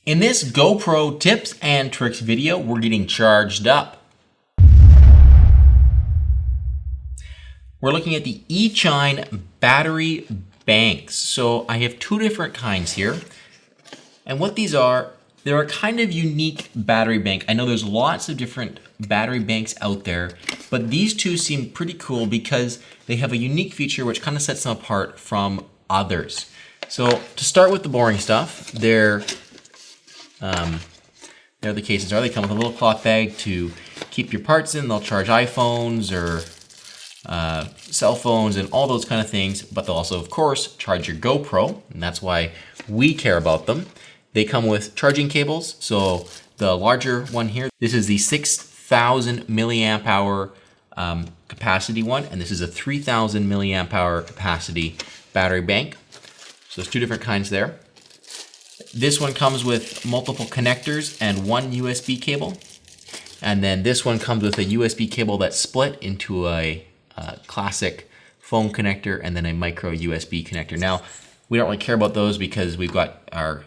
In this GoPro tips and tricks video, we're getting charged up. We're looking at the Eachine battery banks. So I have two different kinds here. And what these are, they're a kind of unique battery bank. I know there's lots of different battery banks out there, but these two seem pretty cool because they have a unique feature which kind of sets them apart from others. So to start with the boring stuff, there the cases are. They come with a little cloth bag to keep your parts in. They'll charge iPhones or cell phones and all those kind of things, but they'll also, of course, charge your GoPro, and that's why we care about them. They come with charging cables. So the larger one here, this is the 6,000 milliamp hour capacity one, and this is a 3,000 milliamp hour capacity battery bank. So there's two different kinds there. This one comes with multiple connectors and one USB cable. And then this one comes with a USB cable that's split into a classic phone connector and then a micro USB connector. Now, we don't really care about those because we've got our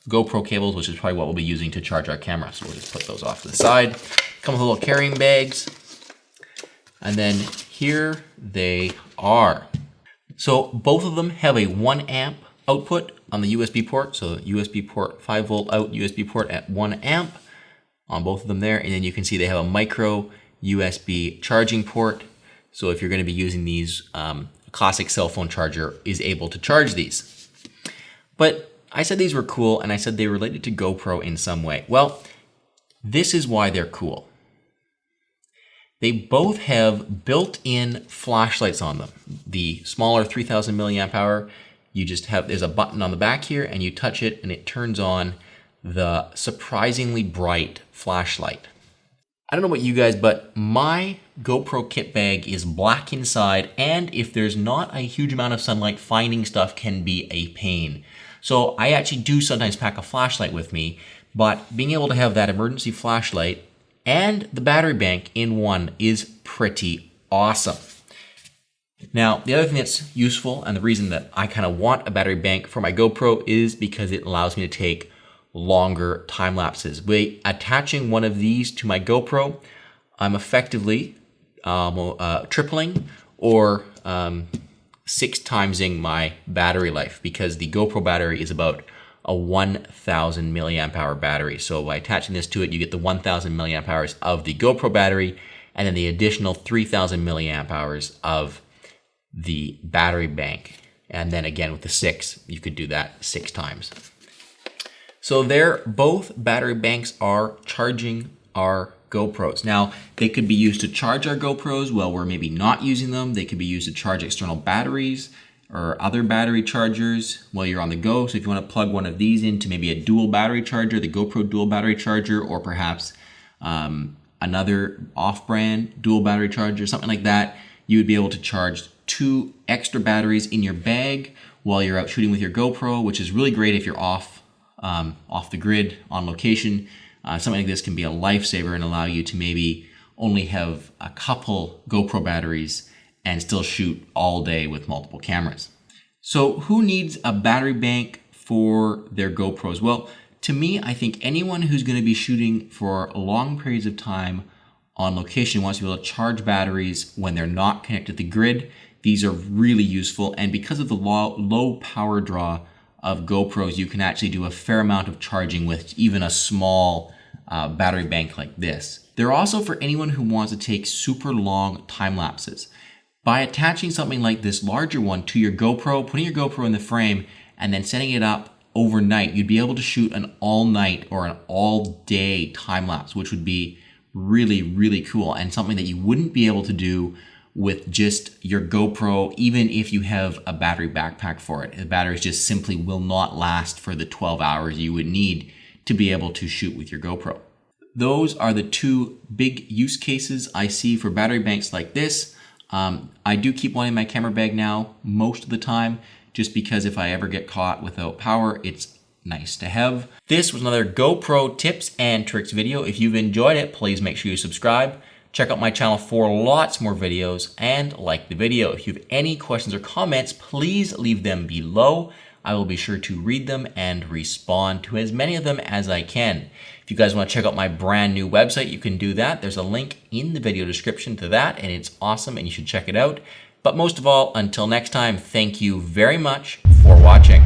GoPro cables, which is probably what we'll be using to charge our camera. So we'll just put those off to the side. Come with little carrying bags. And then here they are. So both of them have a 1 amp output on the USB port. So USB port 5 volt out, USB port at 1 amp on both of them there. And then you can see they have a micro USB charging port. So if you're going to be using these, a classic cell phone charger is able to charge these. But I said these were cool and I said they related to GoPro in some way. Well, this is why they're cool. They both have built-in flashlights on them. The smaller 3,000 milliamp hour, there's a button on the back here and you touch it and it turns on the surprisingly bright flashlight. I don't know about you guys, but my GoPro kit bag is black inside, and if there's not a huge amount of sunlight, finding stuff can be a pain. So I actually do sometimes pack a flashlight with me, but being able to have that emergency flashlight and the battery bank in one is pretty awesome. Now, the other thing that's useful, and the reason that I kind of want a battery bank for my GoPro, is because it allows me to take longer time lapses. By attaching one of these to my GoPro, I'm effectively tripling or 6 timesing my battery life, because the GoPro battery is about a 1,000 milliamp hour battery. So by attaching this to it, you get the 1,000 milliamp hours of the GoPro battery, and then the additional 3,000 milliamp hours of the battery bank. And then again with the 6, you could do that 6 times. So both battery banks are charging our GoPros. Now, they could be used to charge our GoPros while we're maybe not using them. They could be used to charge external batteries or other battery chargers while you're on the go. So if you want to plug one of these into maybe a dual battery charger, the GoPro dual battery charger, or perhaps another off-brand dual battery charger, something like that, you would be able to charge 2 extra batteries in your bag while you're out shooting with your GoPro, which is really great if you're off the grid on location. Something like this can be a lifesaver and allow you to maybe only have a couple GoPro batteries and still shoot all day with multiple cameras. So who needs a battery bank for their GoPros? Well, to me, I think anyone who's going to be shooting for long periods of time on location wants to be able to charge batteries when they're not connected to the grid. These are really useful, and because of the low power draw of GoPros, you can actually do a fair amount of charging with even a small battery bank like this. They're also for anyone who wants to take super long time lapses. By attaching something like this larger one to your GoPro, putting your GoPro in the frame, and then setting it up overnight, you'd be able to shoot an all-night or an all-day time lapse, which would be really, really cool, and something that you wouldn't be able to do with just your GoPro, even if you have a battery backpack for it. The batteries just simply will not last for the 12 hours you would need to be able to shoot with your GoPro. Those are the two big use cases I see for battery banks like this. I do keep one in my camera bag now most of the time, just because if I ever get caught without power, it's nice to have. This was another GoPro tips and tricks video. If you've enjoyed it, please make sure you subscribe. Check out my channel for lots more videos and like the video. If you have any questions or comments, please leave them below. I will be sure to read them and respond to as many of them as I can. If you guys want to check out my brand new website, you can do that. There's a link in the video description to that, and it's awesome and you should check it out. But most of all, until next time, thank you very much for watching.